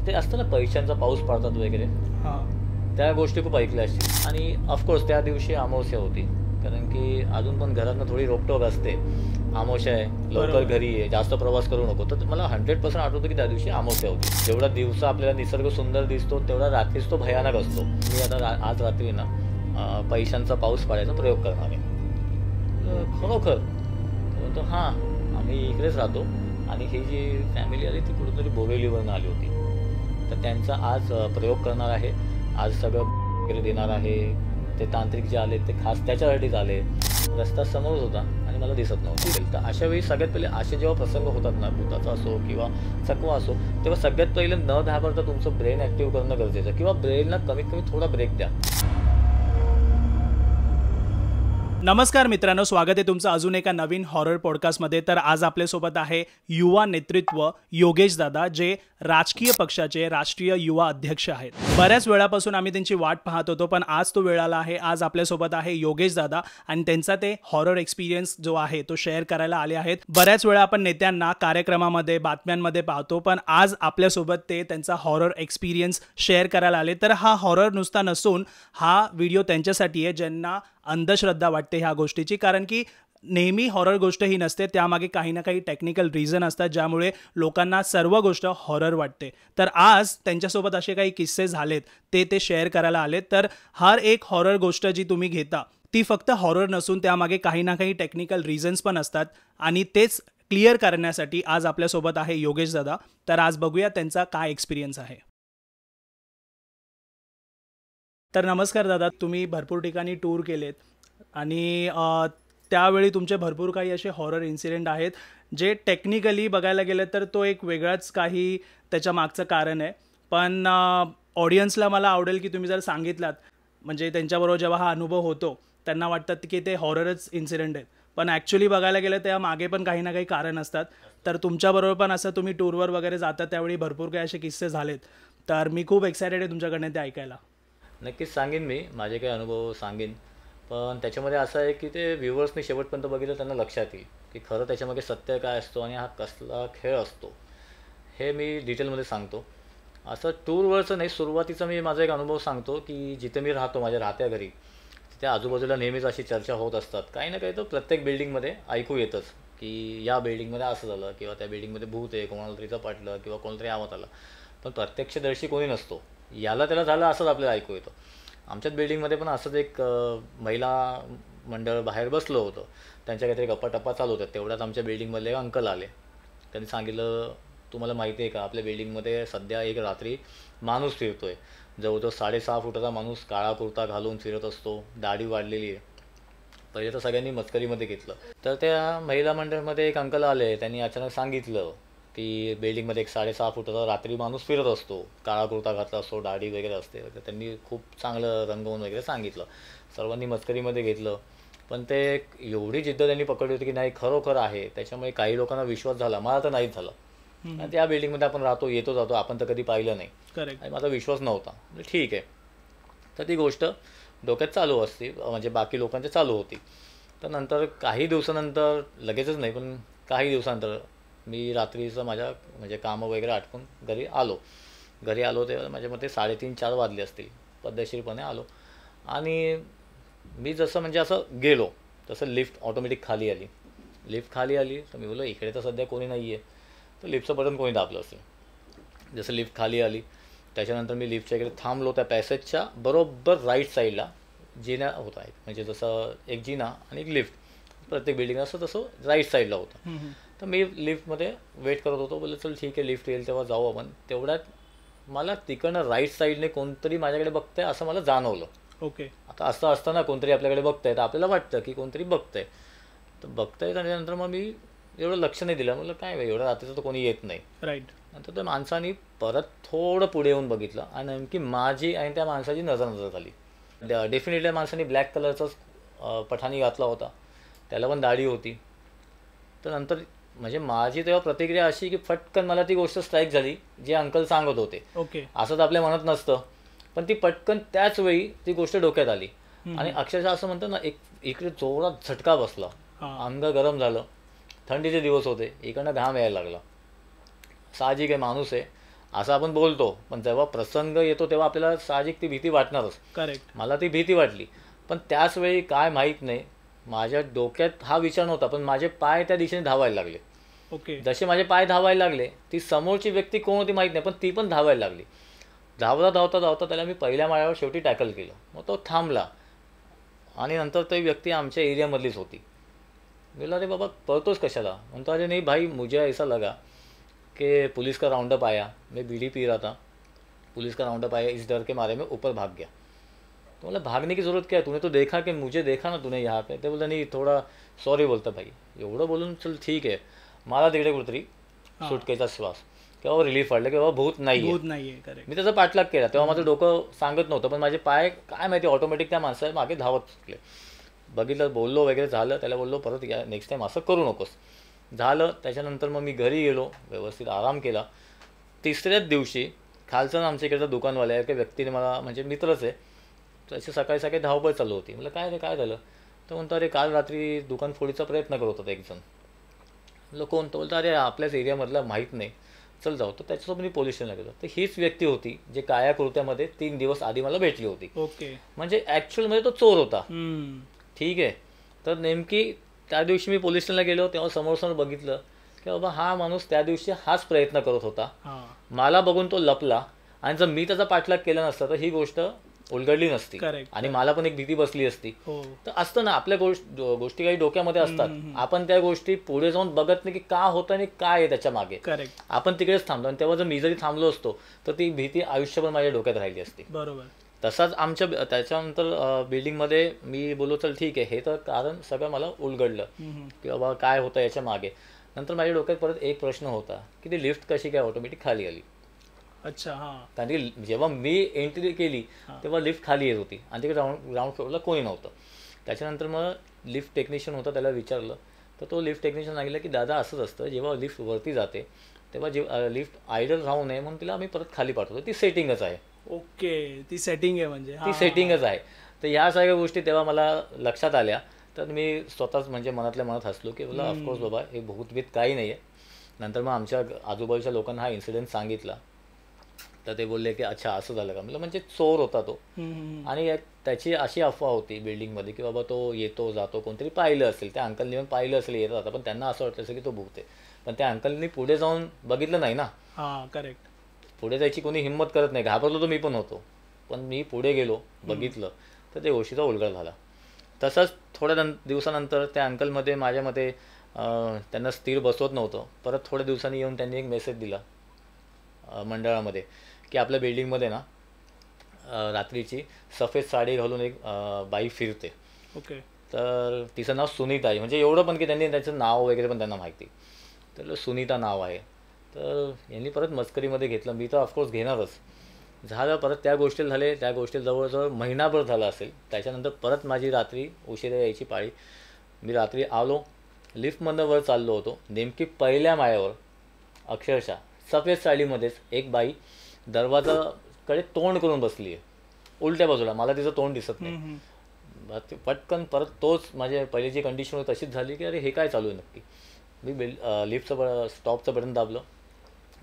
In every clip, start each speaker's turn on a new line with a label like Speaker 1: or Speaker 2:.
Speaker 1: ते असतं ना पैशांचा पाऊस पडतात वगैरे, त्या गोष्टी खूप ऐकल्या असतील. आणि ऑफकोर्स त्या दिवशी अमावस्या होती, कारण की अजून पण घरातनं थोडी रोकटोक असते. अमावस्या आहे, लवकर घरी आहे, जास्त प्रवास करू नको. तर मला 100% आठवतं की त्या दिवशी अमावस्या होती. जेवढा दिवसा आपल्याला निसर्ग सुंदर दिसतो तेवढा रात्रीच तो भयानक असतो. मी आता आज रात्री ना पैशांचा पाऊस पाडायचा प्रयोग करणार आहे. खरोखर तर हां, आम्ही इकडेच राहतो आणि ही जी फॅमिली आली ती कुठेतरी बोरिवलीवरून आली होती. तर त्यांचा आज प्रयोग करणार आहे. आज सगळं वगैरे देणार आहे. ते तांत्रिक जे आले ते खास त्याच्यासाठीच आले. रस्ता समोरच होता आणि मला दिसत नव्हतं. तर अशा वेळी सगळ्यात पहिले असे जेव्हा प्रसंग होतात ना, भूताचा असो किंवा चकवा असो, तेव्हा सगळ्यात पहिले न घाबरता तुमचं ब्रेन ॲक्टिव्ह करणं गरजेचं, किंवा ब्रेनला कमीत कमी थोडा ब्रेक द्या.
Speaker 2: नमस्कार मित्रांनो, स्वागत आहे तुमचं अजून एका नवीन हॉरर पॉडकास्टमध्ये. तर आज आपल्यासोबत आहे युवा नेतृत्व योगेश दादा, जे राजकीय पक्षाचे राष्ट्रीय युवा अध्यक्ष आहेत. बऱ्याच वेळापासून आम्ही त्यांची वाट पाहत होतो, पण आज तो वेळ आला आहे. आज आपल्यासोबत आहे योगेश दादा आणि त्यांचा ते हॉरर एक्सपिरियन्स जो आहे तो शेअर करायला आले आहेत. बऱ्याच वेळा आपण नेत्यांना कार्यक्रमामध्ये बातम्यांमध्ये पाहतो, पण आज आपल्यासोबत ते त्यांचा हॉरर एक्सपिरियन्स शेअर करायला आले. तर हा हॉरर नुसता नसून हा व्हिडिओ त्यांच्यासाठी आहे ज्यांना अंधश्रद्धा वाटते ह्या गोष्टीची, कारण की नेहमी हॉरर गोष्ट ही नसते, त्यामागे काही ना काही टेक्निकल रिझन असतात ज्यामुळे लोकांना सर्व गोष्ट हॉरर वाटते. तर आज त्यांच्यासोबत असे काही किस्से झालेत ते शेअर करायला आलेत. तर हर एक हॉरर गोष्ट जी तुम्ही घेता ती फक्त हॉरर नसून त्यामागे काही ना काही टेक्निकल रिझन्स पण असतात, आणि तेच क्लिअर करण्यासाठी आज आपल्यासोबत आहे योगेश दादा. तर आज बघूया त्यांचा काय एक्सपिरियन्स आहे. तर नमस्कार दादा, तुम्ही भरपूर ठिकाणी टूर केलेत आणि त्यावेळी तुमचे भरपूर काही असे हॉरर इन्सिडेंट आहेत जे टेक्निकली बघायला गेलं तर तो एक वेगळाच काही त्याच्या मागचं कारण आहे. पण ऑडियन्सला मला आवडेल की तुम्ही जर सांगितलात, म्हणजे त्यांच्याबरोबर जेव्हा हा अनुभव होतो त्यांना वाटतं की ते हॉररच इन्सिडेंट आहेत, पण ॲक्च्युली बघायला गेलं त्या मागे पण काही ना काही कारण असतात. तर तुमच्याबरोबर पण असं तुम्ही टूरवर वगैरे जातात त्यावेळी भरपूर काही असे किस्से झालेत. तर मी खूप एक्सायटेड आहे तुमच्याकडनं ते ऐकायला.
Speaker 1: नक्कीच सांगेन, मी माझे काही अनुभव सांगेन. पण त्याच्यामध्ये असं आहे की ते व्ह्युअर्सनी शेवटपर्यंत बघितलं त्यांना लक्षात येईल की खरं त्याच्यामागे सत्य काय असतो आणि हा कसला खेळ असतो, हे मी डिटेलमध्ये सांगतो. असं टूरवरचं नाही, सुरुवातीचा मी माझा एक अनुभव सांगतो की जिथे मी राहतो माझ्या राहत्या घरी, तिथे आजूबाजूला नेहमीच अशी चर्चा होत असतात. काही ना काही तर प्रत्येक बिल्डिंगमध्ये ऐकू येतंच की या बिल्डिंगमध्ये असं झालं किंवा त्या बिल्डिंगमध्ये भूत आहे, कोणाला तरीचं पाटलं किंवा कोणतरी आवाज आला. पण प्रत्यक्षदर्शी कोणी नसतो. याला त्याला झालं असंच आपल्याला ऐकू येतं. आमच्याच बिल्डिंगमध्ये पण असंच एक महिला मंडळ बाहेर बसलं होतं. त्यांच्या काहीतरी गप्पाटप्पा चालू होत्या. तेवढ्यात आमच्या बिल्डिंगमधले अंकल आले. त्यांनी सांगितलं, तुम्हाला माहिती आहे का आपल्या बिल्डिंगमध्ये सध्या एक रात्री माणूस फिरतो आहे. जवळजवळ 6.5 फुटाचा माणूस, काळा कुर्ता घालून फिरत असतो, दाढी वाढलेली आहे. पहिले तर सगळ्यांनी मस्करीमध्ये घेतलं. तर त्या महिला मंडळमध्ये एक अंकल आले. त्यांनी अचानक सांगितलं की बिल्डिंगमध्ये एक 6.5 फुटाचा रात्री माणूस फिरत असतो, काळा कुर्ता घातला असतो, दाढी वगैरे असते. तर त्यांनी खूप चांगलं रंगवून वगैरे सांगितलं. सर्वांनी मस्करीमध्ये घेतलं, पण ते एवढी जिद्द त्यांनी पकडली होती की नाही खरोखर आहे. त्याच्यामुळे काही लोकांना विश्वास झाला, मला तर नाहीच झाला. आणि त्या बिल्डिंगमध्ये आपण राहतो, येतो जातो, आपण तर कधी पाहिलं नाही.
Speaker 2: करेक्ट.
Speaker 1: आणि माझा विश्वास नव्हता. म्हणजे ठीक आहे. तर ती गोष्ट डोक्यात चालू असते, म्हणजे बाकी लोकांच्या चालू होती. तर नंतर काही दिवसानंतर, लगेचच नाही पण काही दिवसानंतर, मी रात्रीचं माझ्या म्हणजे कामं वगैरे आटपून घरी आलो तेव्हा माझ्या मते 3:30-4 वाजले असतील. पद्धतशीरपणे आलो आणि मी जसं म्हणजे असं गेलो तसं लिफ्ट ऑटोमॅटिक खाली आली. तर मी बोललो इकडे तर सध्या कोणी नाही आहे, तर लिफ्टचं बटन कोणी दाबलं असेल. जसं लिफ्ट खाली आली त्याच्यानंतर मी लिफ्टच्या इकडे थांबलो. त्या पॅसेजच्या बरोबर राईट साईडला जिना होता एक, म्हणजे जसं एक जिना आणि एक लिफ्ट प्रत्येक बिल्डिंग असं तसं राईट साईडला होतं. तर मी लिफ्टमध्ये वेट करत होतो. बोललं चल ठीक आहे, लिफ्ट येईल तेव्हा जाऊ आपण. तेवढ्यात मला तिकडनं राईट साईडने कोणतरी माझ्याकडे बघतंय असं मला जाणवलं.
Speaker 2: ओके.
Speaker 1: आता असं असताना कोणतरी आपल्याकडे बघतंय तर आपल्याला वाटतं की कोणतरी बघतंय. तर बघतंय त्याच्यानंतर मग मी एवढं लक्ष नाही दिलं. म्हटलं काय एवढं रात्रीचं तर कोणी येत नाही.
Speaker 2: राईट.
Speaker 1: नंतर त्या माणसाने परत थोडं पुढे येऊन बघितलं आणि नेमकी माझी आणि त्या माणसाची नजर झाली. डेफिनेटली माणसाने ब्लॅक कलरचाच पठाणी घातला होता, त्याला पण दाढी होती. तर नंतर म्हणजे माझी तेव्हा प्रतिक्रिया अशी की फटकन मला ती गोष्ट स्ट्राईक झाली जे अंकल सांगत होते.
Speaker 2: ओके.
Speaker 1: असं तर आपल्या मनात नसतं, पण ती पटकन त्याच वेळी ती गोष्ट डोक्यात आली आणि अक्षरशः असं म्हणतं ना, एक इकडे जोरात झटका बसला, अंग गरम झालं. थंडीचे दिवस होते, इकडनं घाम यायला लागला. साहजिक आहे, माणूस आहे असं आपण बोलतो, पण जेव्हा प्रसंग येतो तेव्हा आपल्याला साहजिक ती भीती वाटणारच.
Speaker 2: करेक्ट.
Speaker 1: मला ती भीती वाटली, पण त्याच वेळी काय माहीत नाही, माझ्या डोक्यात हा विचार नव्हता, पण माझे पाय त्या दिशेने धावायला लागले.
Speaker 2: ओके.
Speaker 1: जसे माझे पाय धावायला लागले, ती समोरची व्यक्ती कोण होती माहीत नाही, पण ती पण धावायला लागली. धावता धावता धावता त्याला मी पहिल्या माळ्यावर शेवटी टॅकल केलं. मग तो थांबला आणि नंतर ती व्यक्ती आमच्या एरियामधलीच होती. मी बोला, अरे बाबा पळतोस कशाला? म्हणतो, अरे नहीं भाई, मुझे ऐसा लगा कि पुलिस का राउंड अप आया, मैं बीड़ी पी रहा था, पुलिस का राउंड अप आया, इस डर के मारे में ऊपर भाग गया. तो बोला, भागने की ज़रूरत क्या है, तूने तो देखा कि मुझे देखा ना तूने यहाँ पे. ते बोलता, नहीं थोडा सॉरी बोलता भाई. एवढं बोलून चल ठीक आहे. मला तिकडे कुठेतरी सुटकेचा श्वास किंवा रिलीफ वाटलं की बाबा भूत नाही आहे.
Speaker 2: भूत नाहीये. करेक्ट.
Speaker 1: मी त्याचा पाठलाग केला, तेव्हा माझं डोकं सांगत नव्हतं, पण माझे पाय काय माहिती ऑटोमॅटिक त्या माणसाच्या मागे धावत सुटले. बघितलं, बोललो वगैरे झालं, त्याला बोललो परत या नेक्स्ट टाईम असं करू नकोस. झालं. त्याच्यानंतर मग मी घरी गेलो, व्यवस्थित आराम केला. तिसऱ्याच दिवशी खालचं आमच्या इकडचं दुकानवाले आहे, एका व्यक्तीने मला, म्हणजे मित्रच आहे, त्याची सकाळी सकाळी धावपळ चालू होती. म्हटलं काय रे, काय झालं? तर म्हणतो, अरे काल रात्री दुकान फोडीचा प्रयत्न करत होता एकजण. म्हटलं कोण? तो बोलतो, अरे आपल्याच एरियामधला, माहीत नाही, चल जाऊ. तर त्याच्यासोबत मी पोलीस स्टेशनला गेलो. तर हीच व्यक्ती होती जे काळ्या कुर्त्यामध्ये 3 दिवस आधी मला भेटली होती.
Speaker 2: ओके.
Speaker 1: म्हणजे ॲक्च्युअलमध्ये तो चोर होता.
Speaker 2: हम्म.
Speaker 1: ठीक आहे. तर नेमकी त्या दिवशी मी पोलीस स्टेशनला गेलो, तेव्हा समोर बघितलं की बाबा हा माणूस त्या दिवशी हाच प्रयत्न करत होता.
Speaker 2: हा.
Speaker 1: मला बघून तो लपला, आणि जर मी त्याचा पाठलाग केला नसता तर ही गोष्ट उलगडली नसती
Speaker 2: करेक्ट.
Speaker 1: आणि मला पण एक भीती बसली असती.
Speaker 2: हो.
Speaker 1: तर असतं ना, आपल्या गोष्टी काही डोक्यामध्ये असतात, आपण त्या गोष्टी पुढे जाऊन बघत नाही की का होतं आणि काय आहे त्याच्या मागे.
Speaker 2: करेक्ट.
Speaker 1: आपण तिकडेच थांबतो, आणि तेव्हा जर मी जरी थांबलो असतो तर ती भीती आयुष्यभर माझ्या डोक्यात राहिली असती.
Speaker 2: बरोबर.
Speaker 1: तसाच आमच्या त्याच्यानंतर बिल्डिंगमध्ये मी बोललो, चल ठीक आहे, हे तर कारण सगळं मला उलगडलं की बाबा काय होतं याच्या मागे. नंतर माझ्या डोक्यात परत एक प्रश्न होता की ती लिफ्ट कशी काय ऑटोमॅटिक खाली आली.
Speaker 2: अच्छा. हा.
Speaker 1: कारण की जेव्हा मी एंट्री केली तेव्हा लिफ्ट खाली येत होती आणि तिकडे ग्राउंड फ्लोअरला कोणी नव्हतं. त्याच्यानंतर मग लिफ्ट टेक्निशियन होता, त्याला विचारलं, तर तो लिफ्ट टेक्निशियन सांगितलं की दादा असंच असतं, जेव्हा लिफ्ट वरती जाते तेव्हा लिफ्ट आयडल राहू नये म्हणून तिला आम्ही परत खाली पाठवतो, ती सेटिंगच आहे.
Speaker 2: ओके. ती सेटिंग आहे म्हणजे.
Speaker 1: ती सेटिंगच आहे. तर ह्या सगळ्या गोष्टी तेव्हा मला लक्षात आल्या. तर मी स्वतःच म्हणजे मनातल्या मनात हसलो की बोला ऑफकोर्स बाबा हे भूतभीत काही नाही आहे. नंतर मग आमच्या आजूबाजूच्या लोकांना हा इन्सिडेंट सांगितला, तर ते बोलले की अच्छा असं झालं का. म्हटलं म्हणजे चोर होता तो, आणि त्याची अशी अफवा होती बिल्डिंगमध्ये की बाबा तो येतो जातो, कोणतरी पाहिलं असेल, त्या अंकलनी पण पाहिलं असेल येत होता, पण त्यांना असं वाटलं असेल की तो भूत आहे. पण त्या अंकलनी पुढे जाऊन बघितलं नाही ना.
Speaker 2: हा. करेक्ट.
Speaker 1: पुढे जायची कोणी हिंमत करत नाही. घाबरलो तर मी पण होतो, पण मी पुढे गेलो, बघितलं, तर ते गोष्टीचा उलगडा झाला. तसंच थोड्या दिवसानंतर त्या अंकलमध्ये माझ्यामध्ये त्यांना स्थिर बसवत नव्हतं. परत थोड्या दिवसांनी येऊन त्यांनी एक मेसेज दिला मंडळामध्ये की आपल्या बिल्डिंगमध्ये ना रात्रीची सफेद साडी घालून एक बाई फिरते.
Speaker 2: ओके.
Speaker 1: तर तिचं नाव सुनीता आहे. म्हणजे एवढं पण की त्यांनी त्याचं नाव वगैरे पण त्यांना माहिती. तर सुनीता नाव आहे. तर यांनी परत मस्करीमध्ये घेतलं. मी तर ऑफकोर्स घेणारच. झालं, परत त्या गोष्टीला झाले. त्या गोष्टीला जवळजवळ महिनाभर झाला असेल. त्याच्यानंतर परत माझी रात्री उशिरा यायची पाळी. मी रात्री आलो, लिफ्टमधनं वर चाललो होतो. नेमकी पहिल्या माळ्यावर अक्षरशः सफेद साडीमध्येच एक बाई दरवाजाकडे तोंड करून बसली आहे, उलट्या बाजूला. मला तिचं तोंड दिसत नाही. पटकन परत तोच, माझे पहिली जी कंडिशन होती तशीच झाली की अरे हे काय चालू आहे नक्की. मी लिफ्टचं स्टॉपचं बटन दाबलं,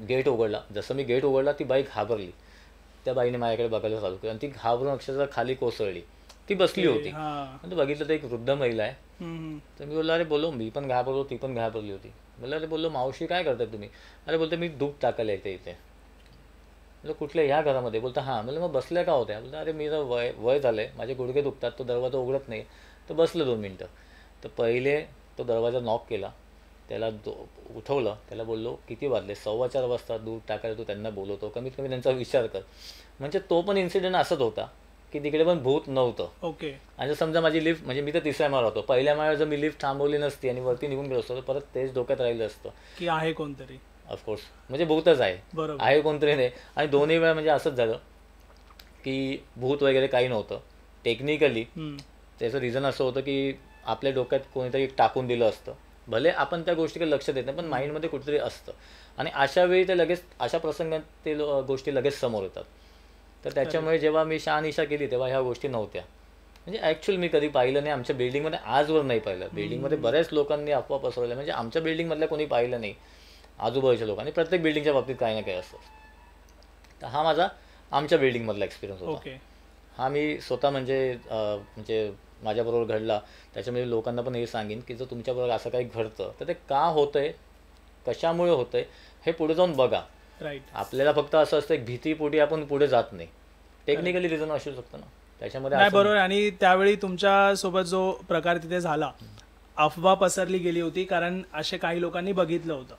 Speaker 1: गेट उघडला. जसं मी गेट उघडला ती बाई घाबरली. त्या बाईने माझ्याकडे बघायला चालू केलं आणि ती घाबरून अक्षरशः खाली कोसळली. ती बसली होती. आणि बघितलं तर एक वृद्ध महिला आहे. तर मी बोललो, अरे बोललो मी पण घाबरलो, ती पण घाबरली होती. बोललो, अरे बोललो मावशी काय करताय तुम्ही? अरे बोलते मी दूध टाकायला येते इथे. बोललो कुठल्या ह्या घरामध्ये? बोलता हां. म्हणलं मग बसल्या का होत्या? बोलता अरे मी तर वय झालं आहे, माझे गुडघे दुखतात, तो दरवाजा उघडत नाही. तर बसलं 2 मिनटं. तर पहिले तो दरवाजा नॉक केला, त्याला उठवलं, त्याला बोललो किती वाजले? 4:15 वाजता दूध टाकायला तू त्यांना बोलवतो, कमीत कमी त्यांचा विचार कर. म्हणजे तो पण इन्सिडेंट असंच होता की तिकडे पण भूत नव्हतं.
Speaker 2: ओके.
Speaker 1: आणि जर समजा माझी लिफ्ट, म्हणजे मी तर तिसऱ्या माळ्यावर होतो, पहिल्या माळ्यावर जर मी लिफ्ट थांबवली नसती आणि वरती निघून गेलो असतो तर परत तेच डोक्यात राहिलं असतं
Speaker 2: की आहे कोणतरी.
Speaker 1: ऑफकोर्स म्हणजे भूतच आहे.
Speaker 2: बरोबर.
Speaker 1: आहे कोणतरी नाही. आणि दोन्ही वेळा म्हणजे असंच झालं की भूत वगैरे काही नव्हतं. टेक्निकली त्याचं रिझन असं होतं की आपल्या डोक्यात कोणीतरी टाकून दिलं असतं. भले आपण त्या गोष्टीकडे लक्ष देत नाही, पण माइंडमध्ये कुठेतरी असतं. आणि अशा वेळी ते लगेच, अशा प्रसंगात ते गोष्टी लगेच समोर येतात. तर त्याच्यामुळे जेव्हा मी शहानिशा केली तेव्हा ह्या गोष्टी नव्हत्या. म्हणजे ॲक्च्युअल मी कधी पाहिलं नाही. आमच्या बिल्डिंगमध्ये आजवर नाही पाहिलं. बिल्डिंगमध्ये बऱ्याच लोकांनी अफवा पसरवल्या, म्हणजे आमच्या बिल्डिंगमधल्या कोणी पाहिलं नाही. आजूबाजूच्या लोकांनी, प्रत्येक बिल्डिंगच्या बाबतीत काही ना काही असतं. तर हा माझा आमच्या बिल्डिंगमधला एक्सपिरियन्स होता.
Speaker 2: ओके.
Speaker 1: हा मी स्वतः म्हणजे माझ्याबरोबर घडला. त्याच्यामध्ये लोकांना पण हे सांगेन की जर तुमच्याबरोबर असं काही घडतं तर ते का होतंय, कशामुळे होतंय, हे पुढे जाऊन बघा.
Speaker 2: राईट.
Speaker 1: आपल्याला फक्त असं असतं एक भीतीपोटी आपण पुढे जात नाही. टेक्निकली रिझन असू शकतं ना त्याच्यामध्ये.
Speaker 2: नाही,
Speaker 1: असं
Speaker 2: बरोबर. आणि त्यावेळी तुमच्यासोबत जो प्रकार तिथे झाला, अफवा पसरली गेली होती कारण असे काही लोकांनी बघितलं होतं,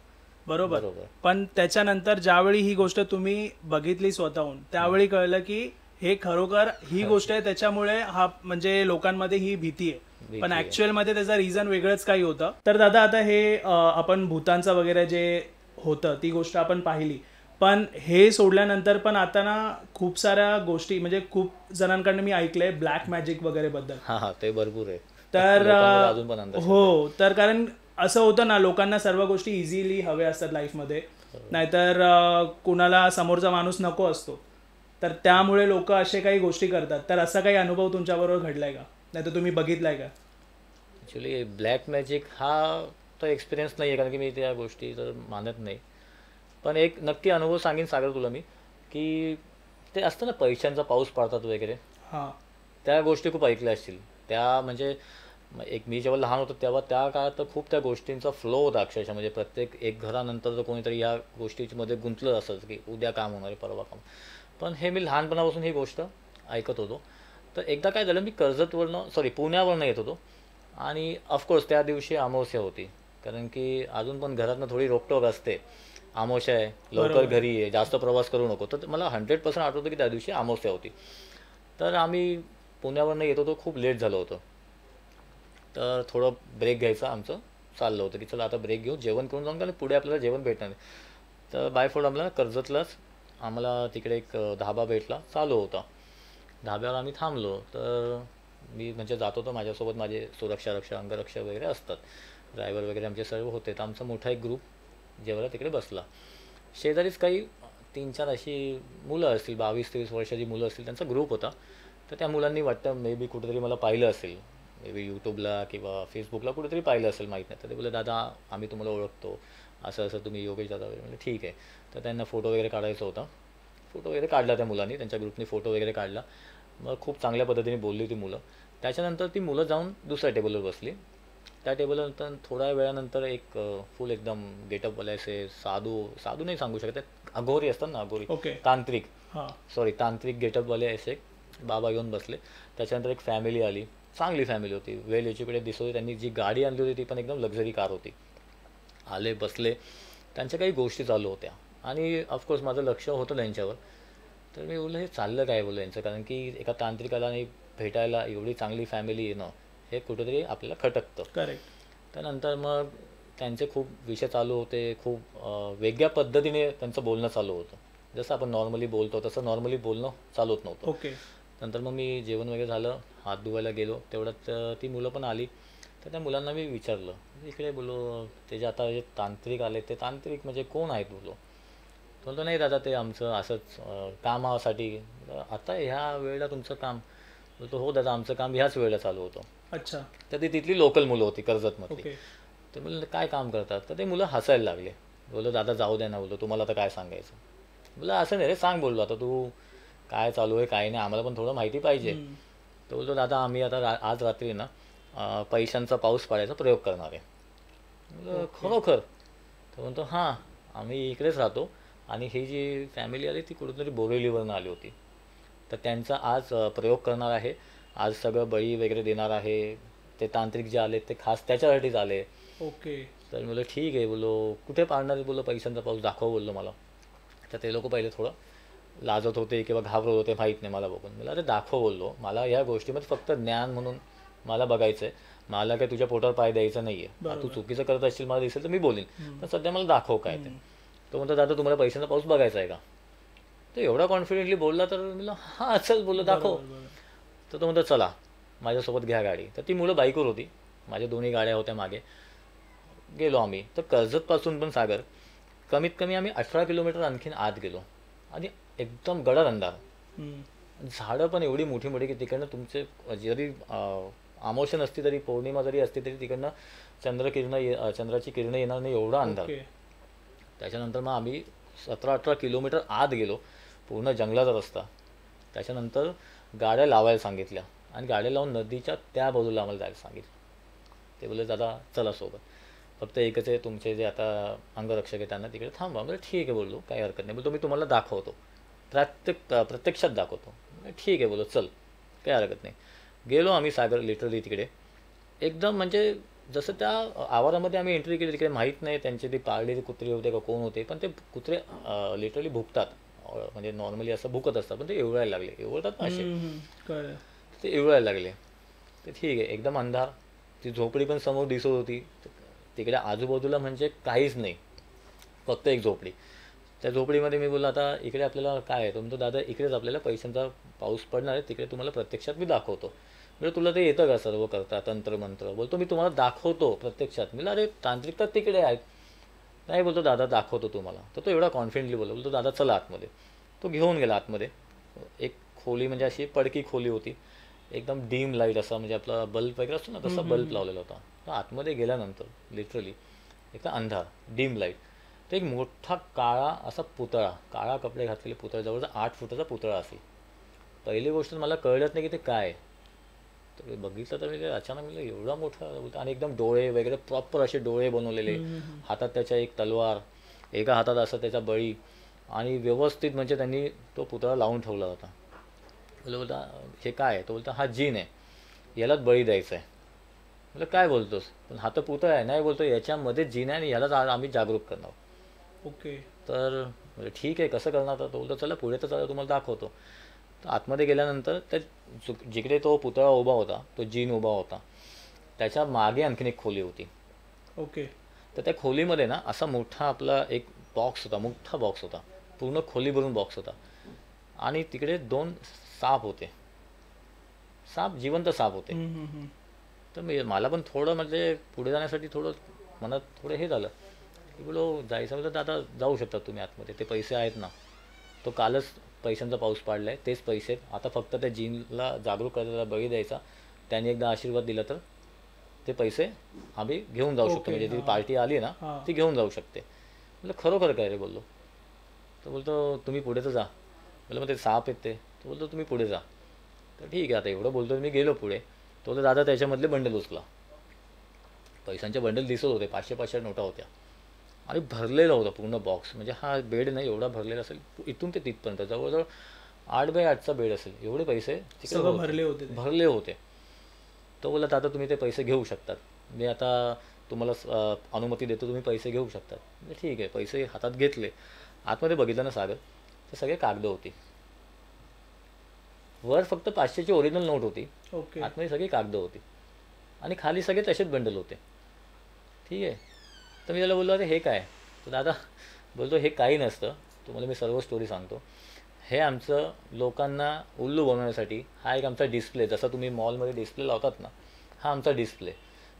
Speaker 2: बरोबर.
Speaker 1: बरोबर.
Speaker 2: पण त्याच्यानंतर ज्यावेळी ही गोष्ट तुम्ही बघितली स्वतःहून, त्यावेळी कळलं की हे खरोखर ही गोष्ट आहे, त्याच्यामुळे हा म्हणजे लोकांमध्ये ही भीती आहे. पण ऍक्च्युअल मध्ये त्याचा रिझन वेगळंच काही होतं. तर दादा, आता हे आपण भूतांचं वगैरे जे होतं ती गोष्ट आपण पाहिली, पण हे सोडल्यानंतर पण आता ना खूप साऱ्या गोष्टी, म्हणजे खूप जणांकडनं मी ऐकलंय ब्लॅक मॅजिक वगैरे बद्दल.
Speaker 1: हां हां, ते भरपूर आहे.
Speaker 2: तर
Speaker 1: लोकांमध्ये अजून पण अंधश्रद्धा
Speaker 2: हो, तर कारण असं होतं ना, लोकांना सर्व गोष्टी इझिली हव्या असतात लाईफमध्ये, नाहीतर कुणाला समोरचा माणूस नको असतो, तर त्यामुळे लोक असे काही गोष्टी करतात. तर असा काही अनुभव तुमच्याबरोबर घडलाय का, नाहीतर तुम्ही बघितलाय का?
Speaker 1: ॲक्च्युली ब्लॅक मॅजिक हा तर एक्सपिरियन्स नाही आहे कारण की मी त्या गोष्टी तर मानत नाही. पण एक नक्की अनुभव सांगेन सागर तुला मी, की ते असतं ना पैशांचा पाऊस पडतात वगैरे,
Speaker 2: हां.
Speaker 1: त्या गोष्टी खूप ऐकल्या असतील. त्या म्हणजे एक मी जेव्हा लहान होतो तेव्हा त्या काळात तर खूप त्या गोष्टींचा फ्लो होता अक्षरशः. म्हणजे प्रत्येक एक घरानंतर तर कोणीतरी या गोष्टीमध्ये गुंतलं असायचं की उद्या काम होणार आहे, परवा काम. पण हे मी लहानपणापासून ही गोष्ट ऐकत होतो. तर एकदा काय झालं, मी पुण्यावरनं येत होतो आणि ऑफकोर्स त्या दिवशी अमावस्या होती. कारण की अजून पण घरातनं थोडी रोकटोक असते, अमावस्या आहे, लवकर घरी आहे, जास्त प्रवास करू नको. तर मला 100% आठवतं की त्या दिवशी अमावस्या होती. तर आम्ही पुण्यावरनं येत होतो, खूप लेट झालं होतं. तर थोडं ब्रेक घ्यायचं आमचं चाललं होतं की चला आता ब्रेक घेऊ, जेवण करून जाऊन, कारण पुढे आपल्याला जेवण भेटणार नाही. तर बाय फोड आम्हाला कर्जतलाच आम्हाला तिकडे एक धाबा भेटला, चालू होता. धाब्यावर आम्ही थांबलो. तर मी म्हणजे जात होतो, माझ्यासोबत माझे सुरक्षारक्षक, अंगरक्षक वगैरे असतात, ड्रायव्हर वगैरे आमचे सर्व होते. तर आमचा मोठा एक ग्रुप जेवायला तिकडे बसला. शेजारीच काही 3-4 अशी मुलं असतील, 22-23 वर्षाची मुलं असतील, त्यांचा ग्रुप होता. तर त्या मुलांनी वाटतं मे बी कुठेतरी मला पाहिलं असेल, मे बी यूट्यूबला किंवा फेसबुकला कुठेतरी पाहिलं असेल, माहीत नाही. तर ते बोलले, दादा आम्ही तुम्हाला ओळखतो, असं असं तुम्ही योगेश दादा वगैरे. म्हणजे ठीक आहे. तर त्यांना फोटो वगैरे काढायचा होता. फोटो वगैरे काढला त्या मुलांनी, त्यांच्या ग्रुपनी फोटो वगैरे काढला. मग खूप चांगल्या पद्धतीने बोलली होती मुलं. त्याच्यानंतर ती मुलं जाऊन दुसऱ्या टेबलवर बसली. त्या टेबलनंतर थोड्या वेळानंतर एक फुल एकदम गेटअपवाले असे साधू साधू नाही सांगू शकत, अघोरी असतात ना, अघोरी,
Speaker 2: ओके.
Speaker 1: तांत्रिक,
Speaker 2: हां.
Speaker 1: तांत्रिक गेटअपवाले असे एक बाबा येऊन बसले. त्याच्यानंतर एक फॅमिली आली, चांगली फॅमिली होती, वेल एज्युकेटेड दिसत होती. त्यांनी जी गाडी आणली होती ती पण एकदम लक्झरी कार होती. आले, बसले, त्यांच्या काही गोष्टी चालू होत्या आणि ऑफकोर्स माझं लक्ष होतं त्यांच्यावर. तर मी बोललो हे चाललं काय बोललो यांचं, कारण की एका तांत्रिकाला आणि भेटायला एवढी चांगली फॅमिली येणं हे कुठेतरी आपल्याला खटकतं.
Speaker 2: करेक्ट.
Speaker 1: त्यानंतर मग त्यांचे खूप विषय चालू होते, खूप वेगळ्या पद्धतीने त्यांचं बोलणं चालू होतं. जसं आपण नॉर्मली बोलतो तसं नॉर्मली बोलणं चालू होत नव्हतं.
Speaker 2: ओके.
Speaker 1: नंतर मग मी जेवण वगैरे झालं, हात धुवायला गेलो, तेवढ्यात ती मुलं पण आली. तर त्या मुलांना मी विचारलं, इकडे बोलो ते जे आता जे तांत्रिक आले, ते तांत्रिक म्हणजे कोण आहेत बोलो. तो बोलतो नाही दादा ते आमचं असंच कामासाठी. आता ह्या वेळेला तुमचं काम? बोलतो हो दादा आमचं काम ह्याच वेळेला चालू होतं.
Speaker 2: अच्छा.
Speaker 1: तर ती तिथली लोकल मुलं होती कर्जतमधली.
Speaker 2: ओके.
Speaker 1: ते बोलले काय काम करतात? तर ते मुलं हसायला लागले. बोललो दादा जाऊ दे ना, बोललो तुम्हाला आता काय सांगायचं. बोललो असं नाही रे, सांग बोललो आता तू काय चालू आहे काय नाही, आम्हाला पण थोडं माहिती पाहिजे. तो बोलतो दादा आम्ही आता आज रात्री ना पैशांचा पाऊस पाडायचा प्रयोग करणार आहे. बोललो खरोखर? तो म्हणतो हां, आम्ही इकडेच राहतो आणि ही जी फॅमिली आली ती कुठेतरी बोरिवलीवरून आली होती. तर त्यांचा आज प्रयोग करणार आहे, आज सगळं बळी वगैरे देणार आहे. ते तांत्रिक जे आले ते खास त्याच्यासाठीच आले.
Speaker 2: ओके.
Speaker 1: तर बोललो ठीक आहे, बोललो कुठे पाडणार आहे, बोललो पैशांचा पाऊस दाखव बोललो मला. तर ते लोक पहिले थोडं लाजत होते किंवा घाबरत होते, माहीत नाही मला बघून. मला अरे दाखव बोललो, मला या गोष्टीमध्ये फक्त ज्ञान म्हणून मला बघायचं आहे, मला काय तुझ्या पोटावर पाय द्यायचा नाही आहे. तू चुकीचं करत असशील मला दिसेल तर मी बोलेन, पण सध्या मला दाखव काय ते. तो म्हणतो दादा तुम्हाला पैशांचा पाऊस बघायचा आहे का? तर एवढा कॉन्फिडेंटली बोलला तर मी हां चल बोललो दाखव. तर तो म्हणतो चला माझ्यासोबत घ्या गाडी. तर ती मुलं बाईकवर होती, माझ्या दोन्ही गाड्या होत्या मागे. गेलो आम्ही. तर कर्जतपासून पण सागर कमीत कमी आम्ही 18 किलोमीटर आणखीन आत गेलो आणि एकदम गडद अंधार, झाडं पण एवढी मोठी मोठी की तिकडनं तुमचे जरी अमावस्या नसती तरी पौर्णिमा जरी असती तरी तिकडनं चंद्राची किरणं येणार नाही, एवढा अंधार. त्याच्यानंतर मग आम्ही 17-18 किलोमीटर आत गेलो. पूर्ण जंगलाचा रस्ता. त्याच्यानंतर गाड्या लावायला सांगितल्या आणि गाड्या लावून नदीच्या त्या बाजूला आम्हाला जायला सांगितलं. ते बोलले दादा चला सोबत, फक्त एकच आहे तुमचे जे आता अंगरक्षक आहे त्यांना तिकडे थांबवा. म्हणजे ठीक आहे बोललो, काही हरकत नाही. बोलतो मी तुम्हाला दाखवतो, प्रत्यक्षात दाखवतो. ठीक आहे बोललो, चल काही हरकत नाही. गेलो आम्ही सागर लिटरली तिकडे. एकदम म्हणजे जसं त्या आवारामध्ये आम्ही एंट्री केली, तिकडे माहीत नाही त्यांचे ती पाळलेली कुत्री होते का कोण होते, पण ते कुत्रे लिटरली भुकतात. म्हणजे नॉर्मली असं भुकत असतात, पण ते एवढायला लागले, एवढतात ना असे, ते एवढायला लागले. ते ठीक आहे, एकदम अंधार. ती झोपडी पण समोर दिसत होती. तिकडे आजूबाजूला म्हणजे काहीच नाही, फक्त एक झोपडी. त्या झोपडीमध्ये मी बोललो आता इकडे आपल्याला काय आहे. तो म्हणतो दादा इकडेच आपल्याला पैशांचा पाऊस पडणार आहे, तिकडे तुम्हाला प्रत्यक्षात मी दाखवतो. म्हणजे तुला ते येतं का सर्व करता तंत्रमंत्र. बोलतो मी तुम्हाला दाखवतो प्रत्यक्षात. मी अरे तांत्रिक तर तिकडे आहेत. नाही बोलतो दादा दाखवतो तुम्हाला. तर तो एवढा कॉन्फिडेंटली बोलतो दादा चला आतमध्ये. तो घेऊन गेला आतमध्ये. एक खोली म्हणजे अशी पडकी खोली होती, एकदम डीम लाईट असा, म्हणजे आपला बल्ब वगैरे असतो ना तसा बल्ब लावलेला होता. तर आतमध्ये गेल्यानंतर लिटरली एकदम अंधार, डीम लाईट. तर एक मोठा काळा असा पुतळा, काळा कपडे घातलेले पुतळा, जवळजवळ 8 फुटाचा पुतळा असेल. पहिली गोष्ट मला कळलंच नाही की ते काय. तर बघितलं तर मी ते अचानक मला एवढा मोठा होता आणि एकदम डोळे वगैरे प्रॉपर असे डोळे बनवलेले, हातात त्याच्या एक तलवार, एका हातात असं त्याचा बळी, आणि व्यवस्थित म्हणजे त्यांनी तो पुतळा लावून ठेवला होता. बोलता हे काय आहे. तो बोलता हा जीन आहे, यालाच बळी द्यायचा आहे. म्हटलं काय बोलतोस, पण हा तर पुतळा आहे. नाही बोलतो याच्यामध्ये जीन आहे आणि यालाच आम्ही जागरूक करणार.
Speaker 2: ओके.
Speaker 1: तर म्हणजे ठीक आहे कसं करणार. तर तो बोलतो चला पुढे तर चला तुम्हाला दाखवतो. तर आतमध्ये गेल्यानंतर त्या जिकडे तो पुतळा उभा होता, तो जीन उभा होता, त्याच्या मागे आणखीन एक खोली होती.
Speaker 2: ओके.
Speaker 1: तर त्या खोलीमध्ये ना असा मोठा आपला एक बॉक्स होता, मोठा बॉक्स होता, पूर्ण खोली भरून बॉक्स होता. आणि तिकडे 2 साप होते, साप जिवंत साप होते. तर मला पण थोडं म्हणजे पुढे जाण्यासाठी थोडं मनात थोडं हे झालं की बोलो जायचं. म्हणजे दादा जाऊ शकतात तुम्ही आतमध्ये, ते पैसे आहेत ना, तो कालच पैशांचा पाऊस पाडला आहे, तेच पैसे आहेत. आता फक्त त्या जीनला जागरूक करायला बळी द्यायचा, त्याने एकदा आशीर्वाद दिला तर ते पैसे आम्ही घेऊन जाऊ शकतो. म्हणजे ती पार्टी आली ना ती घेऊन जाऊ शकते. म्हटलं खरोखर काय रे बोललो. तर बोलतो तुम्ही पुढे तर जा. म्हटलं मग ते साप आहेत ते. तो बोलतो तुम्ही पुढे जा. तर ठीक आहे आता एवढं बोलतो मी गेलो पुढे. तो बोलतो दादा त्याच्यामधले बंडल उचला. पैशांचे बंडल दिसत होते, 500-500 नोटा होत्या आणि भरलेला होता पूर्ण बॉक्स. म्हणजे हा बेड नाही एवढा भरलेला असेल इथून ते तिथपर्यंत, जवळजवळ 8x8चा बेड असेल, एवढे पैसे तिकडे भरले होते. तो बोलला दादा तुम्ही ते पैसे घेऊ शकतात, मी आता तुम्हाला अनुमती देतो, तुम्ही पैसे घेऊ शकतात. म्हणजे ठीक आहे, पैसे हातात घेतले. आतमध्ये बघितलं ना सागर, ते सगळे कागद होती. वर फक्त 500ची ओरिजिनल नोट होती, आतमध्ये सगळी कागद होती आणि खाली सगळे तसेच बंडल होते. ठीक आहे. तर मी त्याला बोललो अरे हे काय. तर दादा बोलतो हे काही नसतं, तुम्हाला मी सर्व स्टोरी सांगतो. हे आमचं लोकांना उल्लू बनवण्यासाठी हा एक आमचा डिस्प्ले, जसा तुम्ही मॉलमध्ये डिस्प्ले लावतात ना, हा आमचा डिस्प्ले.